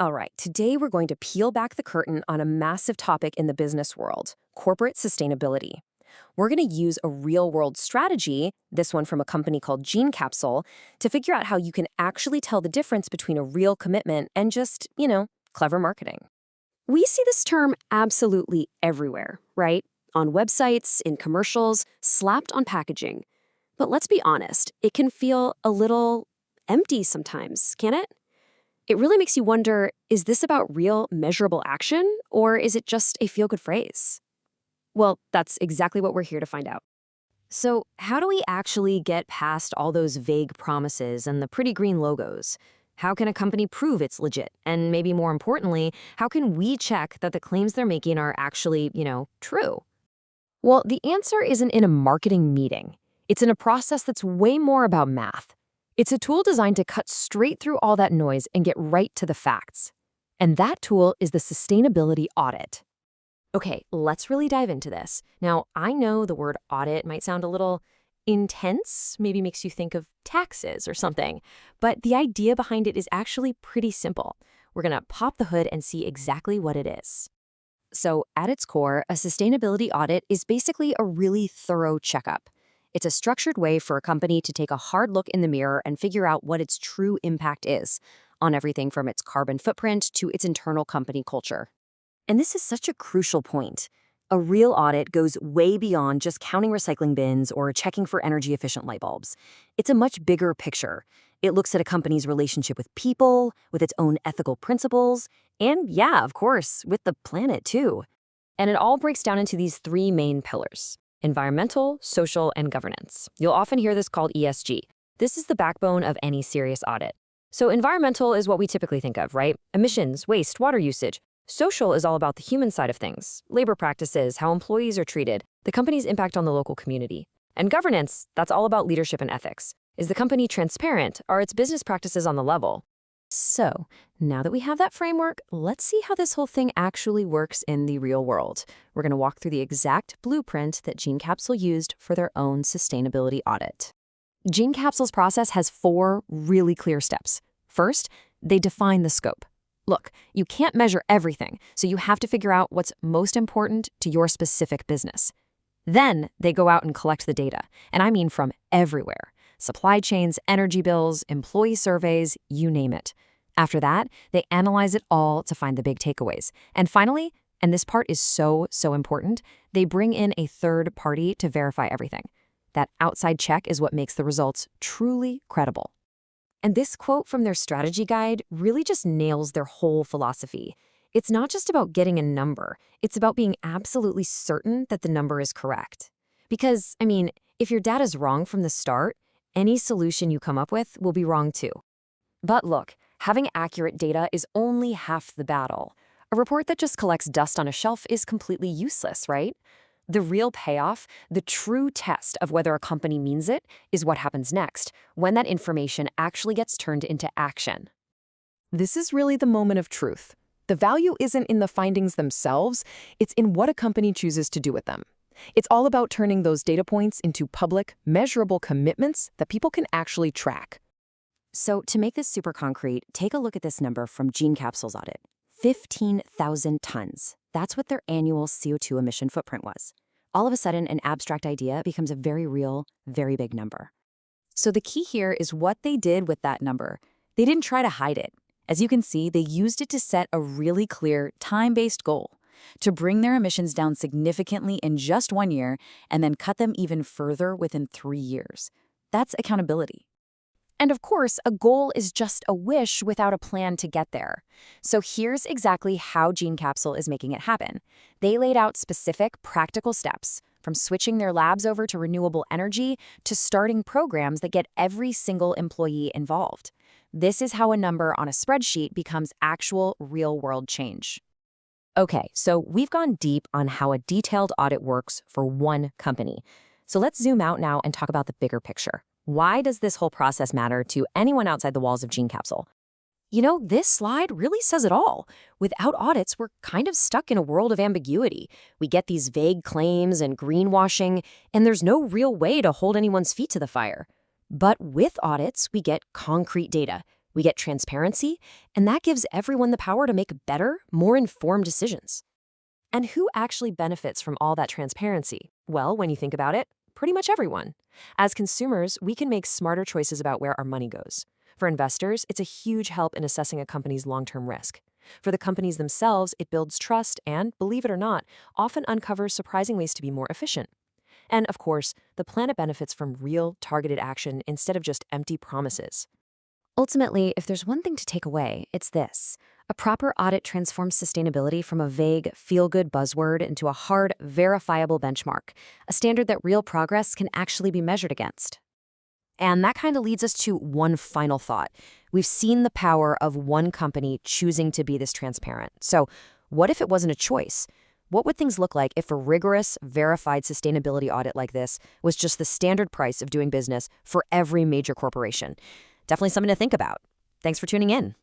All right, today we're going to peel back the curtain on a massive topic in the business world, corporate sustainability. We're going to use a real-world strategy, this one from a company called GeneCapsule, to figure out how you can actually tell the difference between a real commitment and just, clever marketing. We see this term absolutely everywhere, right? On websites, in commercials, slapped on packaging. But let's be honest, it can feel a little empty sometimes, can it? It really makes you wonder, is this about real, measurable action, or is it just a feel-good phrase? Well, that's exactly what we're here to find out. So, how do we actually get past all those vague promises and the pretty green logos? How can a company prove it's legit? And maybe more importantly, how can we check that the claims they're making are actually, true? Well, the answer isn't in a marketing meeting. It's in a process that's way more about math. It's a tool designed to cut straight through all that noise and get right to the facts. And that tool is the sustainability audit. Okay, let's really dive into this. Now, I know the word audit might sound a little intense, maybe makes you think of taxes or something, but the idea behind it is actually pretty simple. We're going to pop the hood and see exactly what it is. So, at its core, a sustainability audit is basically a really thorough checkup. It's a structured way for a company to take a hard look in the mirror and figure out what its true impact is on everything from its carbon footprint to its internal company culture. And this is such a crucial point. A real audit goes way beyond just counting recycling bins or checking for energy-efficient light bulbs. It's a much bigger picture. It looks at a company's relationship with people, with its own ethical principles, and yeah, of course, with the planet too. And it all breaks down into these three main pillars: environmental, social, and governance. You'll often hear this called ESG. This is the backbone of any serious audit. So environmental is what we typically think of, right? Emissions, waste, water usage. Social is all about the human side of things, labor practices, how employees are treated, the company's impact on the local community. And governance, that's all about leadership and ethics. Is the company transparent? Are its business practices on the level? So, now that we have that framework, let's see how this whole thing actually works in the real world. We're going to walk through the exact blueprint that GeneCapsule used for their own sustainability audit. GeneCapsule's process has 4 really clear steps. First, they define the scope. Look, you can't measure everything, so you have to figure out what's most important to your specific business. Then they go out and collect the data, and I mean from everywhere. Supply chains, energy bills, employee surveys, you name it. After that, they analyze it all to find the big takeaways. And finally, and this part is so important, they bring in a third party to verify everything. That outside check is what makes the results truly credible. And this quote from their strategy guide really just nails their whole philosophy. It's not just about getting a number. It's about being absolutely certain that the number is correct. Because, if your data's wrong from the start, any solution you come up with will be wrong too. But look, having accurate data is only half the battle. A report that just collects dust on a shelf is completely useless, right? The real payoff, the true test of whether a company means it, is what happens next, when that information actually gets turned into action. This is really the moment of truth. The value isn't in the findings themselves, it's in what a company chooses to do with them. It's all about turning those data points into public, measurable commitments that people can actually track. So to make this super concrete, take a look at this number from GeneCapsule's audit. 15,000 tons. That's what their annual CO2 emission footprint was. All of a sudden, an abstract idea becomes a very real, very big number. So the key here is what they did with that number. They didn't try to hide it. As you can see, they used it to set a really clear, time-based goal to bring their emissions down significantly in just 1 year and then cut them even further within 3 years. That's accountability. And of course, a goal is just a wish without a plan to get there. So here's exactly how GeneCapsule is making it happen. They laid out specific, practical steps, from switching their labs over to renewable energy to starting programs that get every single employee involved. This is how a number on a spreadsheet becomes actual, real-world change. Okay, so we've gone deep on how a detailed audit works for one company. So let's zoom out now and talk about the bigger picture. Why does this whole process matter to anyone outside the walls of GeneCapsule? This slide really says it all. Without audits, we're kind of stuck in a world of ambiguity. We get these vague claims and greenwashing, and there's no real way to hold anyone's feet to the fire. But with audits, we get concrete data, We get transparency, and that gives everyone the power to make better, more informed decisions. And who actually benefits from all that transparency? Well, when you think about it, pretty much everyone. As consumers, we can make smarter choices about where our money goes. For investors, it's a huge help in assessing a company's long-term risk. For the companies themselves, it builds trust and, believe it or not, often uncovers surprising ways to be more efficient. And, of course, the planet benefits from real, targeted action instead of just empty promises. Ultimately, if there's one thing to take away, it's this. A proper audit transforms sustainability from a vague, feel-good buzzword into a hard, verifiable benchmark, a standard that real progress can actually be measured against. And that kind of leads us to one final thought. We've seen the power of one company choosing to be this transparent. So, what if it wasn't a choice? What would things look like if a rigorous, verified sustainability audit like this was just the standard price of doing business for every major corporation? Definitely something to think about. Thanks for tuning in.